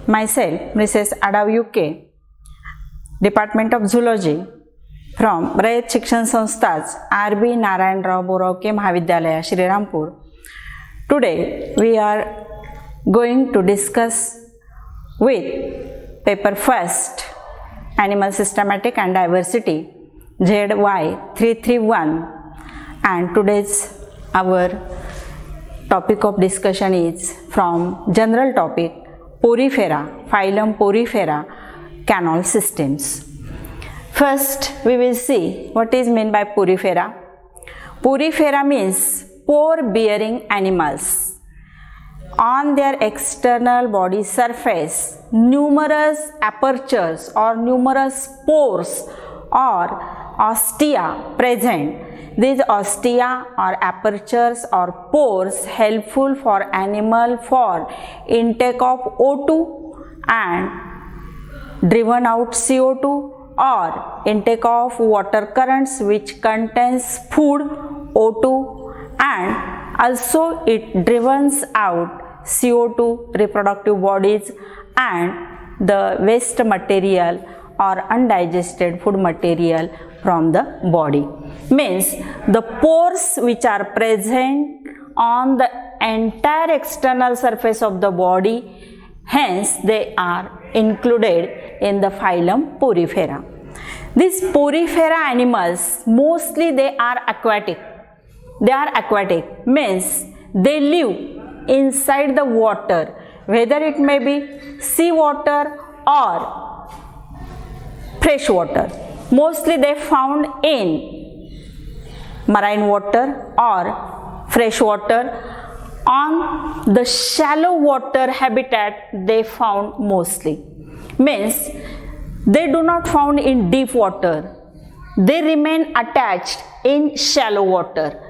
Myself, Mrs. Adav UK, Department of Zoology from Rayat Shikshan Sanstha's R.B. Narayan Rao Boravke Mahavidyalaya, Srirampur. Today we are going to discuss with paper first, Animal Systematic and Diversity, ZY 331, and today's our topic of discussion is from general topic Porifera, phylum Porifera, canal systems. First we will see what is meant by Porifera. Porifera means pore bearing animals. On their external body surface, numerous apertures or numerous pores or ostia present. These ostia or apertures or pores helpful for animal for intake of O2 and driven out CO2 or intake of water currents which contains food O2, and also it drivens out CO2 reproductive bodies and the waste material or undigested food material from the body. Means the pores which are present on the entire external surface of the body, hence they are included in the phylum Porifera. These Porifera animals, mostly they are aquatic. They are aquatic, means they live inside the water, whether it may be sea water or fresh water. Mostly they found in marine water or fresh water. On the shallow water habitat they found mostly. Means they do not found in deep water. They remain attached in shallow water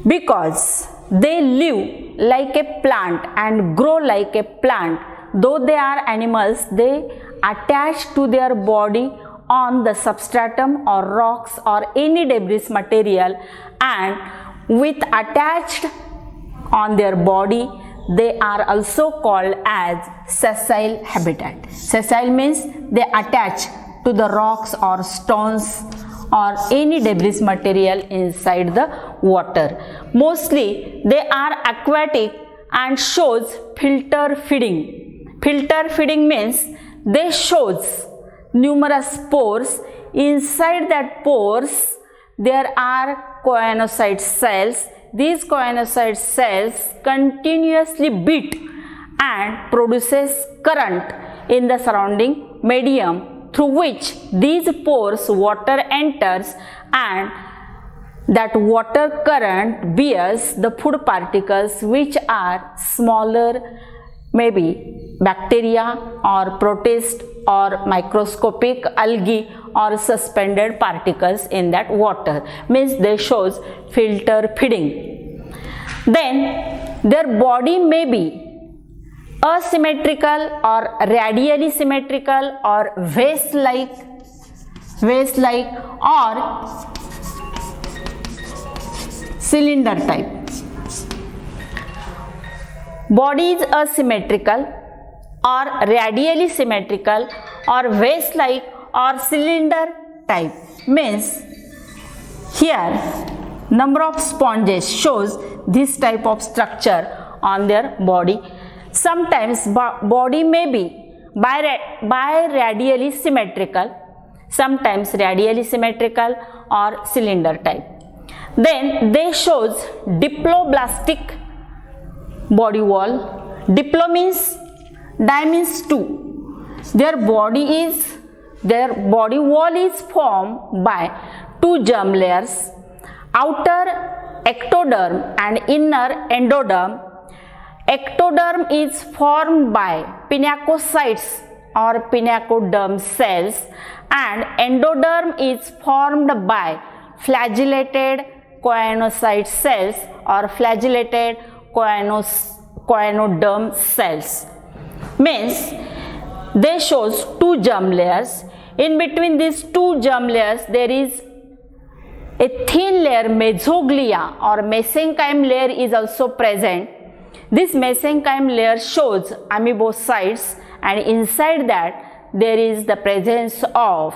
because they live like a plant and grow like a plant. Though they are animals, they attach to their body on the substratum or rocks or any debris material, and with attached on their body they are also called as sessile habitat. Sessile means they attach to the rocks or stones or any debris material inside the water. Mostly they are aquatic and shows filter feeding. Filter feeding means they shows numerous pores. Inside that pores there are choanocyte cells. These choanocyte cells continuously beat and produces current in the surrounding medium through which these pores water enters, and that water current bears the food particles which are smaller, maybe bacteria or protist or microscopic algae or suspended particles in that water. Means they shows filter feeding. Then their body may be asymmetrical or radially symmetrical or vase-like or cylinder type. Body is asymmetrical or radially symmetrical or vase-like or cylinder type. Means here number of sponges shows this type of structure on their body. Sometimes body may be biradially symmetrical, sometimes radially symmetrical or cylinder type. Then they shows diploblastic body wall. Diplo means di means two. Their body wall is formed by two germ layers, outer ectoderm and inner endoderm. Ectoderm is formed by pinacocytes or pinacoderm cells, and endoderm is formed by flagellated choanocyte cells or flagellated choanoderm cells. Means they shows two germ layers. In between these two germ layers there is a thin layer, mesoglia or mesenchyme layer is also present. This mesenchyme layer shows amoebocytes, and inside that there is the presence of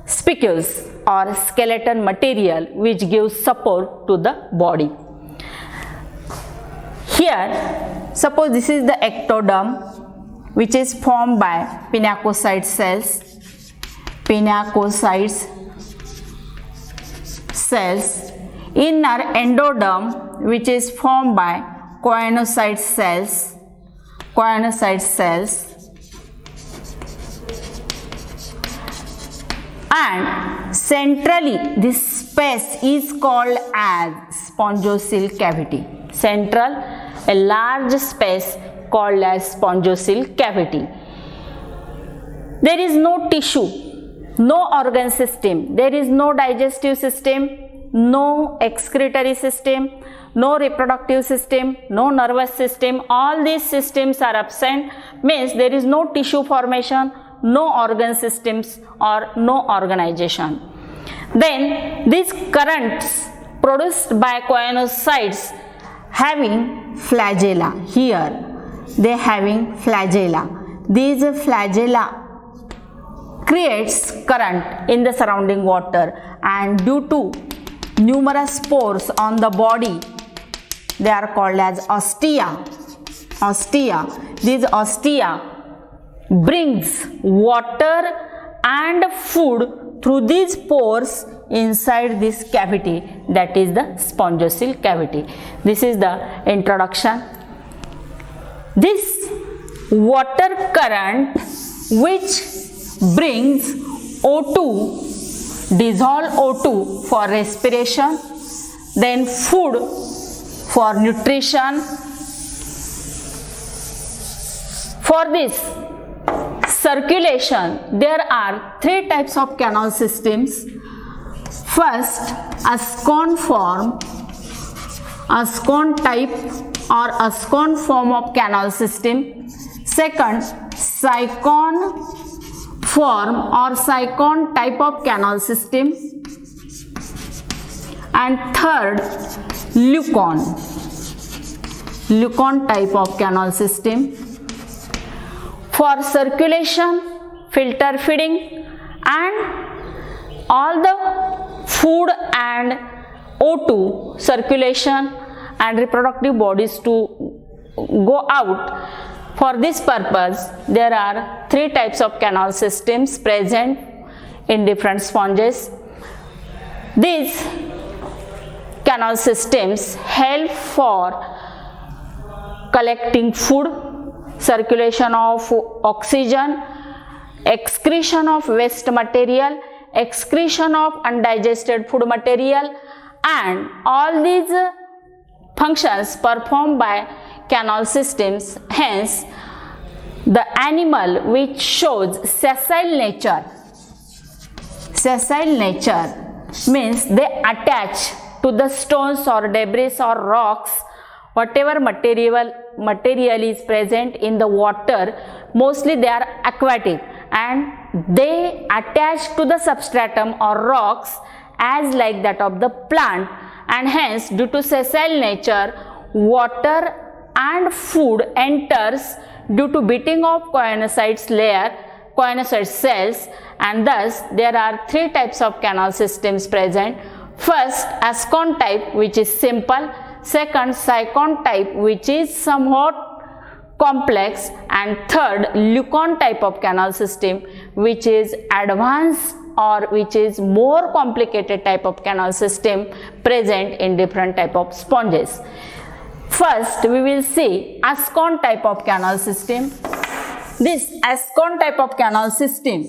spicules or skeleton material which gives support to the body. Here, suppose this is the ectoderm which is formed by pinacocyte cells. Inner endoderm which is formed by choanocyte cells. And centrally this space is called as spongiocele cavity. Central, a large space called as spongiocele cavity. There is no tissue, no organ system, there is no digestive system, no excretory system, no reproductive system, no nervous system. All these systems are absent, means there is no tissue formation, no organ systems or no organization. Then these currents produced by choanocytes having flagella. Here they having flagella. These flagella creates current in the surrounding water, and due to numerous pores on the body, they are called as ostia. These ostia brings water and food through these pores inside this cavity, that is the spongiocele cavity. This is the introduction. This water current which brings O2, dissolve O2 for respiration, then food for nutrition. For this circulation, there are three types of canal systems. First, Ascon form, Ascon type or Ascon form of canal system. Second, Sycon form or Sycon type of canal system. And third, Leucon type of canal system. For circulation, filter feeding, and all the food and O2 circulation and reproductive bodies to go out. For this purpose, there are three types of canal systems present in different sponges. These canal systems help for collecting food, circulation of oxygen, excretion of waste material, excretion of undigested food material, and all these functions performed by canal systems. Hence, the animal which shows sessile nature means they attach to the stones or debris or rocks. Whatever material is present in the water, mostly they are aquatic, and they attach to the substratum or rocks as like that of the plant, and hence due to sessile nature, water and food enters due to beating of choanocyte cells, and thus there are three types of canal systems present. First, Ascon type, which is simple. Second, Sycon type, which is somewhat complex, and third, Leucon type of canal system, which is advanced or which is more complicated type of canal system present in different type of sponges. First, we will see Ascon type of canal system. This Ascon type of canal system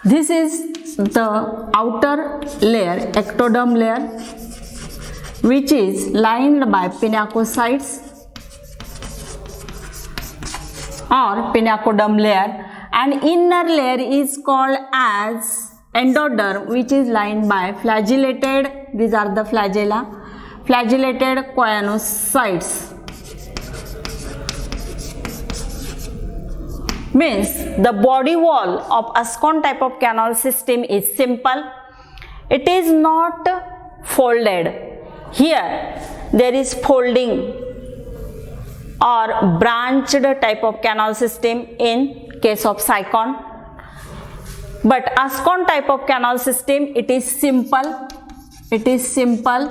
This is the outer layer, ectoderm layer, which is lined by pinacocytes or pinacoderm layer, and inner layer is called as endoderm, which is lined by flagellated, these are the flagella, flagellated choanocytes. Means the body wall of Ascon type of canal system is simple. It is not folded. Here there is folding or branched type of canal system in case of Sycon. But Ascon type of canal system, it is simple. It is simple.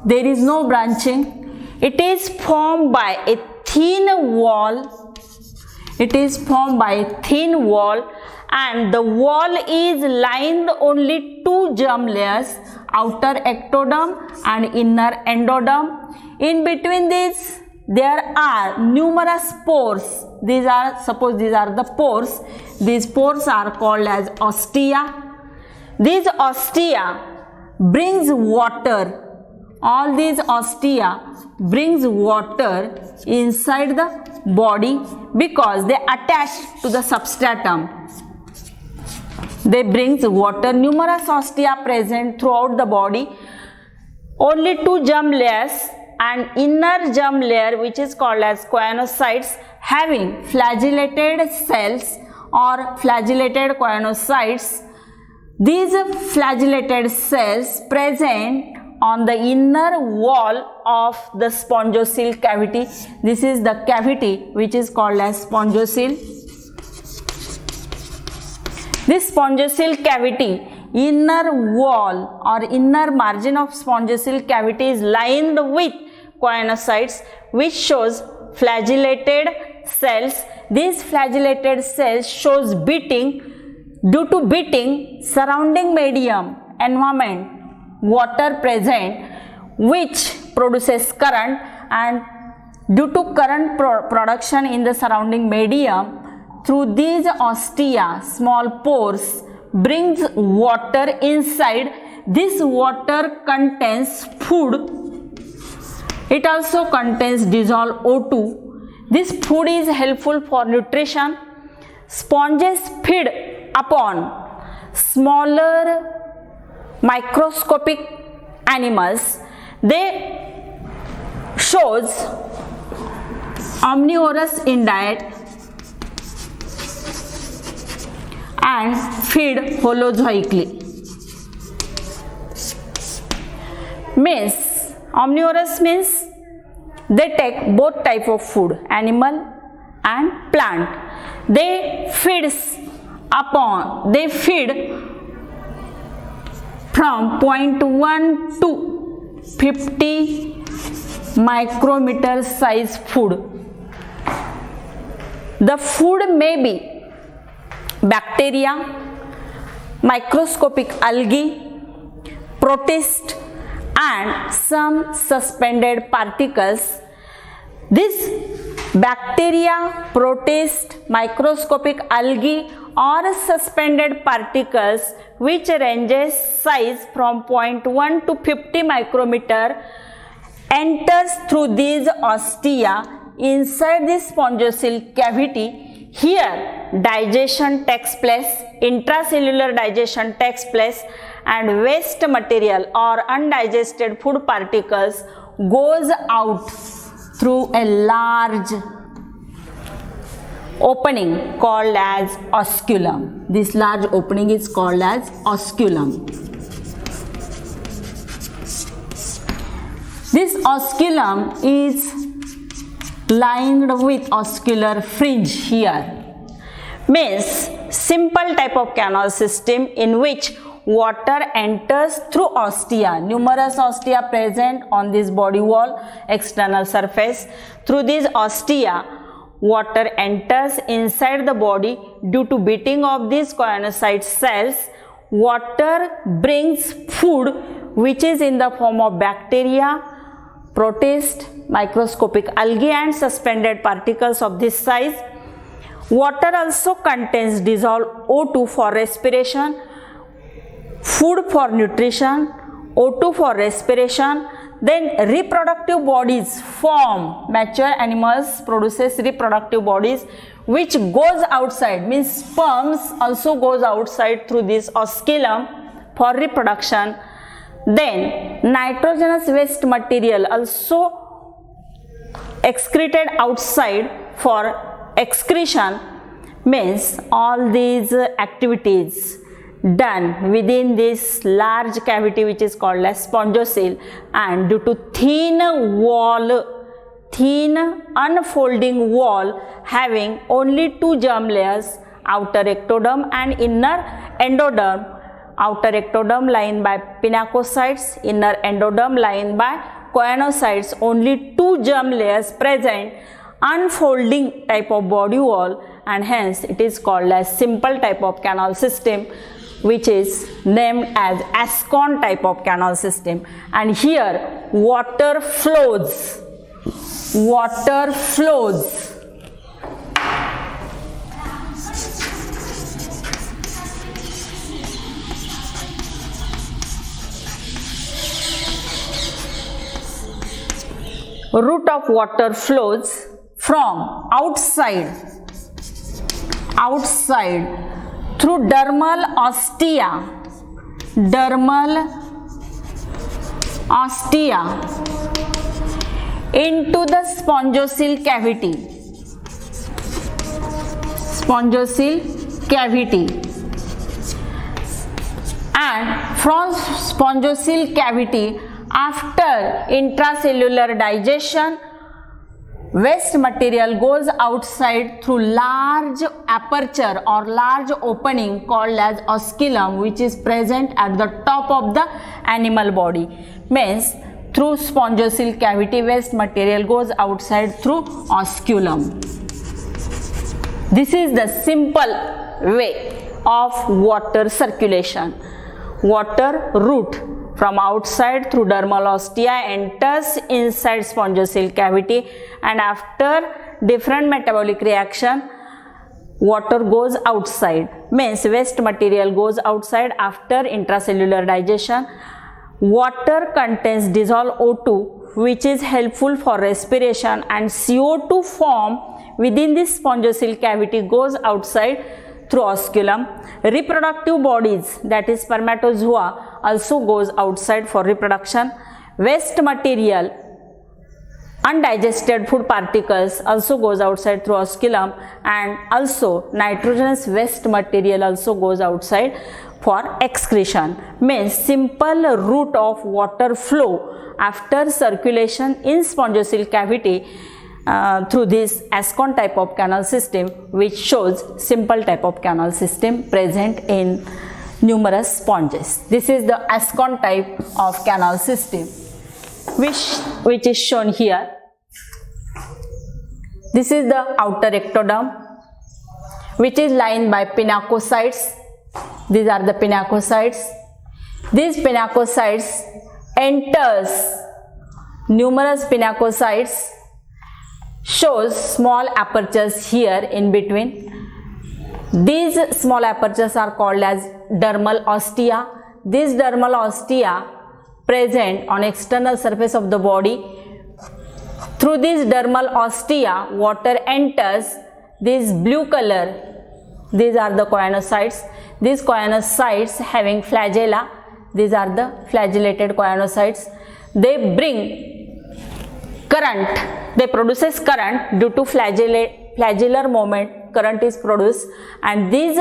There is no branching. It is formed by a thin wall. It is formed by a thin wall, and the wall is lined only two germ layers, outer ectoderm and inner endoderm. In between these, there are numerous pores. These are, suppose these are the pores. These pores are called as ostia. These ostia brings water. All these ostia brings water inside the body because they attach to the substratum. They brings water. Numerous ostia present throughout the body. Only two germ layers and inner germ layer, which is called as choanocytes, having flagellated cells or flagellated choanocytes. These flagellated cells present on the inner wall of the spongiocele cavity. This is the cavity which is called as spongiocele. This spongiocele cavity, inner wall or inner margin of spongiocele cavity is lined with choanocytes, which shows flagellated cells. These flagellated cells shows beating. Due to beating, surrounding medium, environment, water present, which produces current, and due to current production in the surrounding medium, through these ostia, small pores, brings water inside. This water contains food. It also contains dissolved O2. This food is helpful for nutrition. Sponges feed upon smaller microscopic animals. They shows omnivorous in diet and feed holozoically. Means omnivorous means they take both type of food, animal and plant. They feed from 0.1 to 50 micrometer size food. The food may be bacteria, microscopic algae, protists, and some suspended particles. This bacteria, protists, microscopic algae or suspended particles, which ranges size from 0.1 to 50 micrometer, enters through these ostia inside this spongiocele cavity. Here digestion takes place, intracellular digestion takes place, and waste material or undigested food particles goes out through a large opening called as osculum. This large opening is called as osculum. This osculum is lined with oscular fringe here. Means simple type of canal system in which water enters through ostia. Numerous ostia present on this body wall, external surface. Through these ostia, water enters inside the body. Due to beating of these choanocyte cells, water brings food which is in the form of bacteria, protists, microscopic algae and suspended particles of this size. Water also contains dissolved O2 for respiration, food for nutrition, O2 for respiration. Then reproductive bodies form. Mature animals produces reproductive bodies which goes outside, means sperms also goes outside through this osculum for reproduction. Then nitrogenous waste material also excreted outside for excretion, means all these activities done within this large cavity which is called as spongocoel, and due to thin unfolding wall having only two germ layers, outer ectoderm and inner endoderm. Outer ectoderm lined by pinacocytes, inner endoderm lined by choanocytes, only two germ layers present, unfolding type of body wall, and hence it is called as simple type of canal system, which is named as Ascon type of canal system. And here water flows. Route of water flows from outside through dermal ostia into the spongocoel cavity, and from spongocoel cavity, after intracellular digestion, waste material goes outside through large aperture or large opening called as osculum, which is present at the top of the animal body. Means through spongocoel cavity, waste material goes outside through osculum. This is the simple way of water circulation. Water route from outside through dermal ostia enters inside spongocoel cavity, and after different metabolic reaction, water goes outside. Means waste material goes outside after intracellular digestion. Water contains dissolved O2, which is helpful for respiration, and CO2 form within this spongocoel cavity goes outside through osculum. Reproductive bodies, that is spermatozoa, also goes outside for reproduction. Waste material, undigested food particles, also goes outside through osculum, and also nitrogenous waste material also goes outside for excretion. Means simple route of water flow after circulation in spongocoel cavity through this Ascon type of canal system, which shows simple type of canal system present in numerous sponges. This is the Ascon type of canal system, which is shown here. This is the outer ectoderm, which is lined by pinacocytes. These are the pinacocytes. These pinacocytes enters numerous pinacocytes, shows small apertures here in between. These small apertures are called as dermal ostia. These dermal ostia present on external surface of the body. Through these dermal ostia, water enters. This blue color, these are the choanocytes. These choanocytes having flagella, these are the flagellated choanocytes. They bring current, they produces current due to flagellar movement, current is produced, and these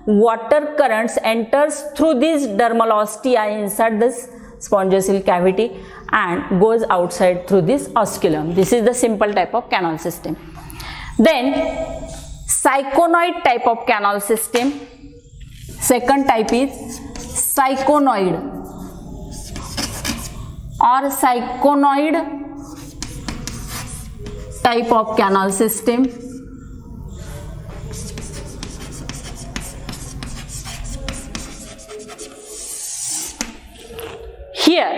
water currents enters through these dermal ostia inside this spongocoel cavity and goes outside through this osculum. This is the simple type of canal system. Then cyconoid type of canal system. Second type is cyconoid or cyconoid type of canal system. Here,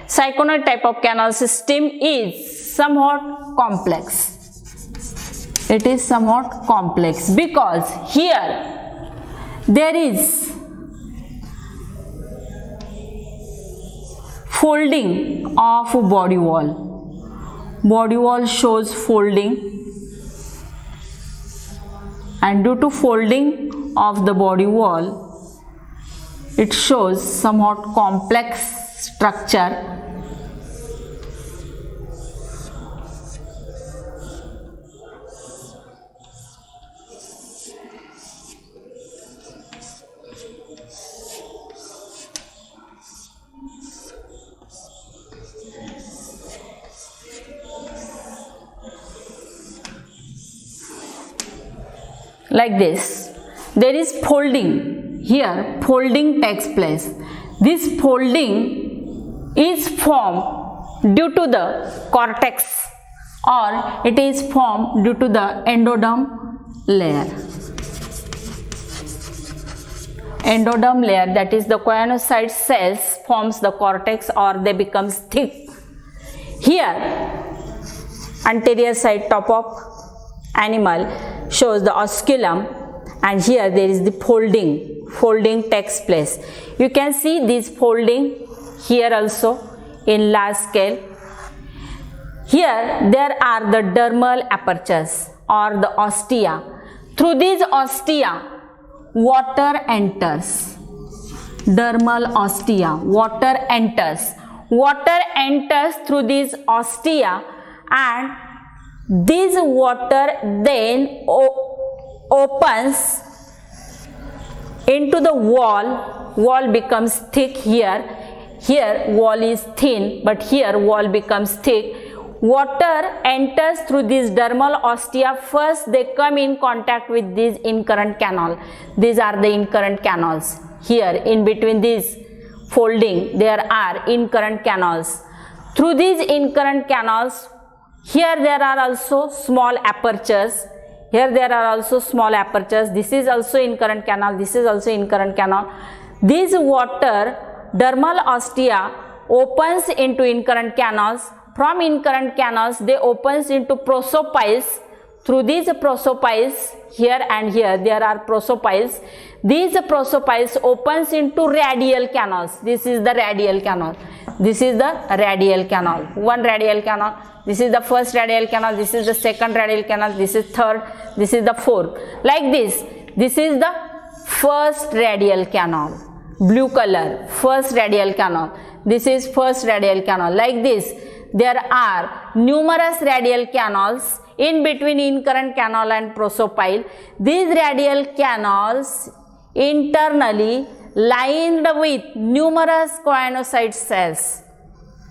cyconoid type of canal system is somewhat complex. It is somewhat complex because here there is folding of body wall. Body wall shows folding, and due to folding of the body wall, it shows somewhat complex structure. Like this, there is folding. Here folding takes place. This folding is formed due to the cortex, or it is formed due to the endoderm layer. Endoderm layer, that is the choanocyte cells, forms the cortex, or they becomes thick. Here anterior side top of animal shows the osculum, and here there is the folding takes place. You can see this folding here also in large scale. Here there are the dermal apertures or the ostia. Through these ostia water enters. Dermal ostia, water enters through these ostia, and this water then opens into the wall becomes thick. Here wall is thin, but here wall becomes thick. Water enters through these dermal ostia. First they come in contact with this incurrent canal. These are the incurrent canals. Here in between this folding there are incurrent canals. Through these incurrent canals, here there are also small apertures. This is also incurrent canal. This is also incurrent canal. This water, dermal ostia, opens into incurrent canals. From incurrent canals, they opens into prosopiles. Through these prosopiles, here and here there are prosopiles. These prosopiles opens into radial canals. This is the radial canal. This is the radial canal. One radial canal. This is the first radial canal. This is the second radial canal. This is third. This is the fourth. Like this. This is the first radial canal. Blue color. First radial canal. This is first radial canal. Like this. There are numerous radial canals in between incurrent canal and prosopile. These radial canals internally lined with numerous choanocyte cells.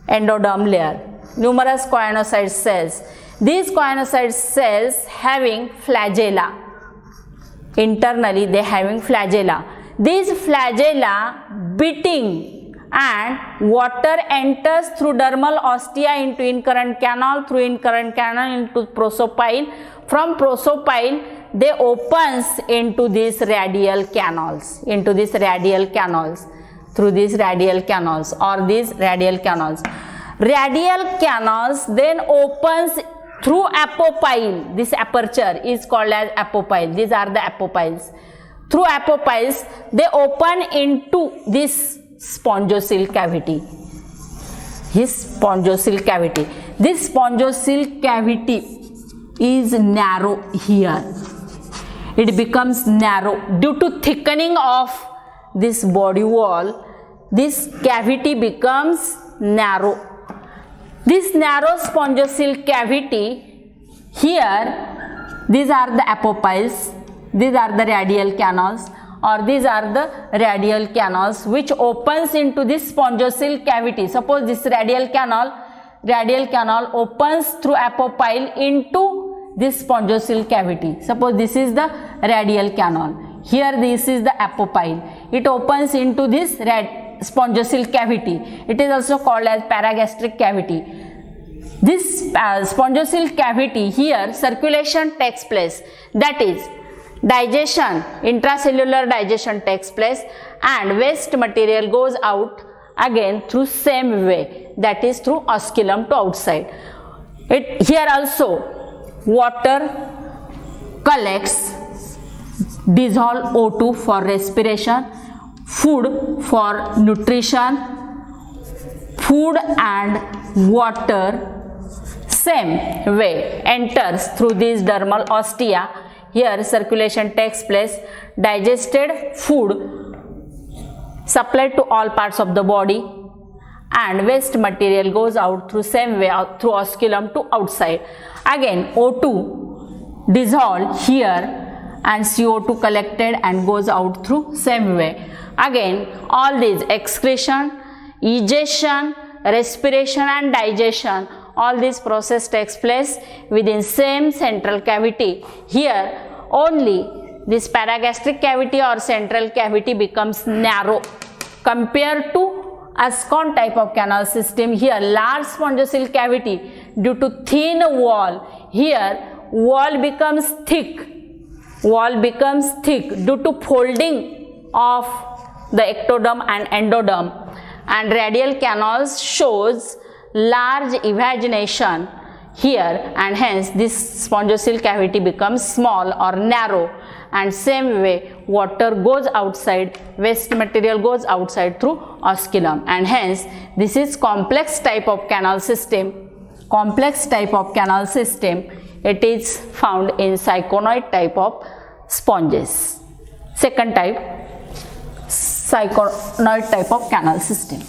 Endoderm layer. Numerous choanocyte cells. These choanocyte cells having flagella. Internally they having flagella. These flagella beating, and water enters through dermal ostia into incurrent canal, through incurrent canal into prosopile. From prosopile they opens into these radial canals, through these radial canals or these radial canals. Radial canals then opens through apopyle. This aperture is called as apopyle. These are the apopiles. Through apopiles they open into this spongocoel cavity. This spongocoel cavity is narrow here. It becomes narrow due to thickening of this body wall. This cavity becomes narrow. This narrow spongocoel cavity, here these are the apopiles, these are the radial canals, or these are the radial canals which opens into this spongocoel cavity. Suppose this radial canal opens through apopyle into this spongocoel cavity. Suppose this is the radial canal. Here this is the apopyle. It opens into this spongocoel cavity. It is also called as paragastric cavity. This spongocoel cavity, here circulation takes place. That is, digestion, intracellular digestion takes place, and waste material goes out again through same way, that is through osculum to outside. Here also water collects dissolved O2 for respiration, food for nutrition, food and water. Same way enters through these dermal ostia. Here circulation takes place. Digested food supplied to all parts of the body, and waste material goes out through same way out through osculum to outside. Again O2 dissolved here and CO2 collected and goes out through same way. Again all these excretion, egestion, respiration and digestion, all this process takes place within same central cavity. Here only this paragastric cavity or central cavity becomes narrow compared to Ascon type of canal system. Here large spongiocele cavity due to thin wall. Here wall becomes thick. Wall becomes thick due to folding of the ectoderm and endoderm, and radial canals shows large evagination here, and hence this spongiocele cavity becomes small or narrow, and same way water goes outside, waste material goes outside through osculum, and hence this is complex type of canal system. Complex type of canal system, it is found in syconoid type of sponges. Second type, syconoid type of canal system.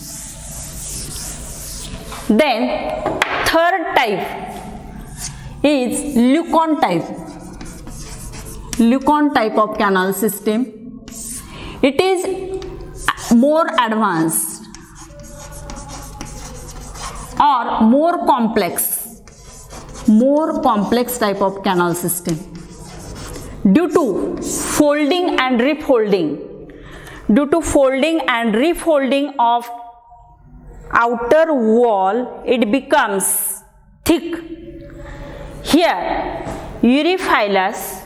Then third type is Leucon type. Leucon type of canal system. It is more advanced or more complex type of canal system due to folding and refolding. Due to folding and refolding of outer wall, it becomes thick. Here euryphilus,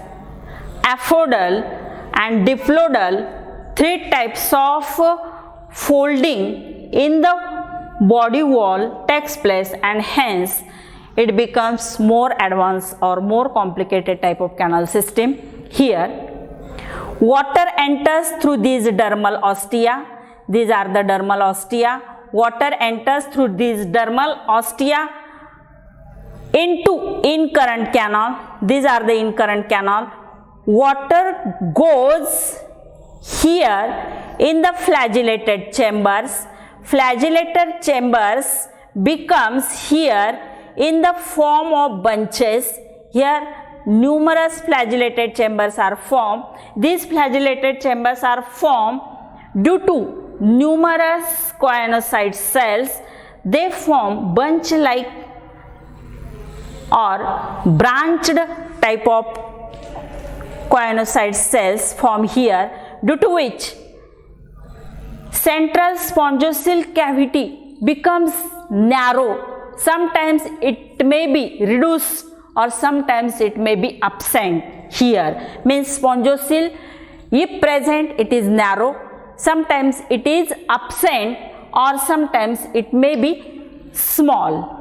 aphodal and diplodal, three types of folding in the body wall takes place, and hence it becomes more advanced or more complicated type of canal system. Here water enters through these dermal ostia. These are the dermal ostia. Water enters through these dermal ostia into incurrent canal. These are the incurrent canal. Water goes here in the flagellated chambers. Flagellated chambers becomes here in the form of bunches. Here numerous flagellated chambers are formed. These flagellated chambers are formed due to numerous choanocyte cells. They form bunch like or branched type of choanocyte cells form here, due to which central spongiocele cavity becomes narrow. Sometimes it may be reduced or sometimes it may be absent. Here means spongiocele, if present, it is narrow, sometimes it is absent, or sometimes it may be small.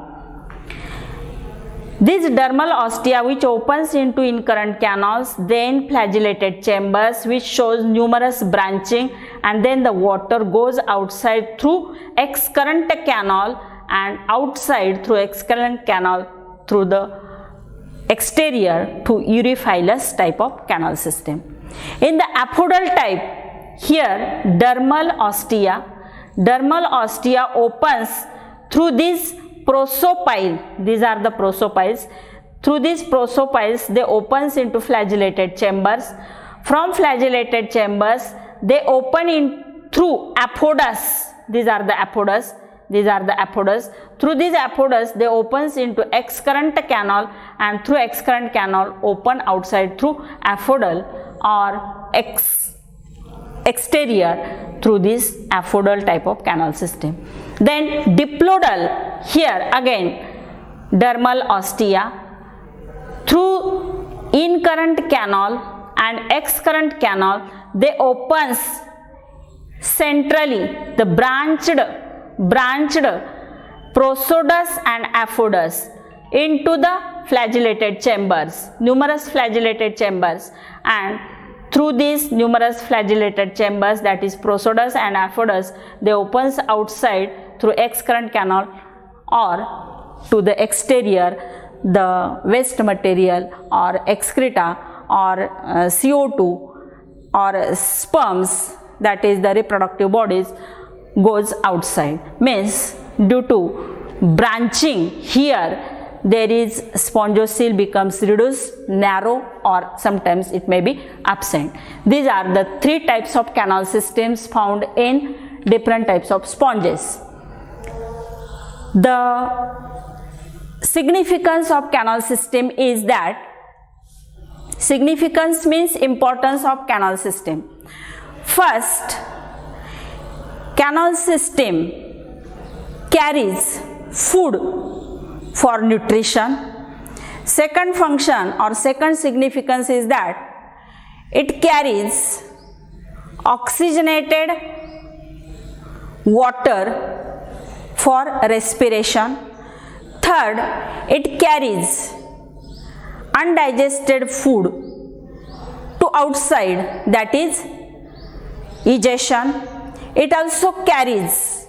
These dermal ostia which opens into incurrent canals, then flagellated chambers which shows numerous branching, and then the water goes outside through excurrent canal and outside through excurrent canal through the exterior to euryphilus type of canal system. In the aphodal type, here dermal ostia opens through this prosopile. These are the prosopiles. Through these prosopiles they opens into flagellated chambers. From flagellated chambers they open in through aphodas. These are the aphodas. Through these aphodas they opens into excurrent canal, and through excurrent canal open outside through aphodal or exterior through this aphodal type of canal system. Then diplodal, here again dermal ostia, through incurrent canal and excurrent canal they opens centrally the branched prosodus and aphodus. into the flagellated chambers, numerous flagellated chambers, and through these numerous flagellated chambers, that is prosodus and apodus, they opens outside through excurrent canal or to the exterior the waste material or excreta or CO2 or sperms, that is the reproductive bodies, goes outside. Means due to branching here, there is spongiocele becomes reduced, narrow, or sometimes it may be absent. These are the three types of canal systems found in different types of sponges. The significance of canal system is that, significance means importance of canal system. First, canal system carries food for nutrition. Second function or second significance is that it carries oxygenated water for respiration. Third, it carries undigested food to outside, that is egestion. It also carries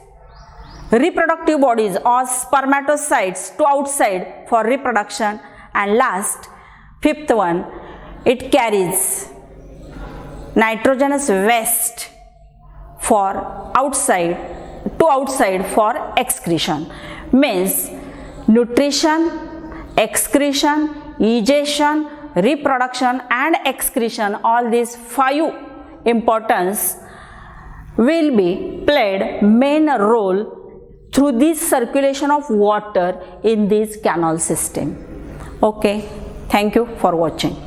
reproductive bodies or spermatocytes to outside for reproduction. And last, fifth one, it carries nitrogenous waste for outside to outside for excretion. Means nutrition, excretion, egestion, reproduction and excretion, all these five importance will be played main role through this circulation of water in this canal system. Okay, thank you for watching.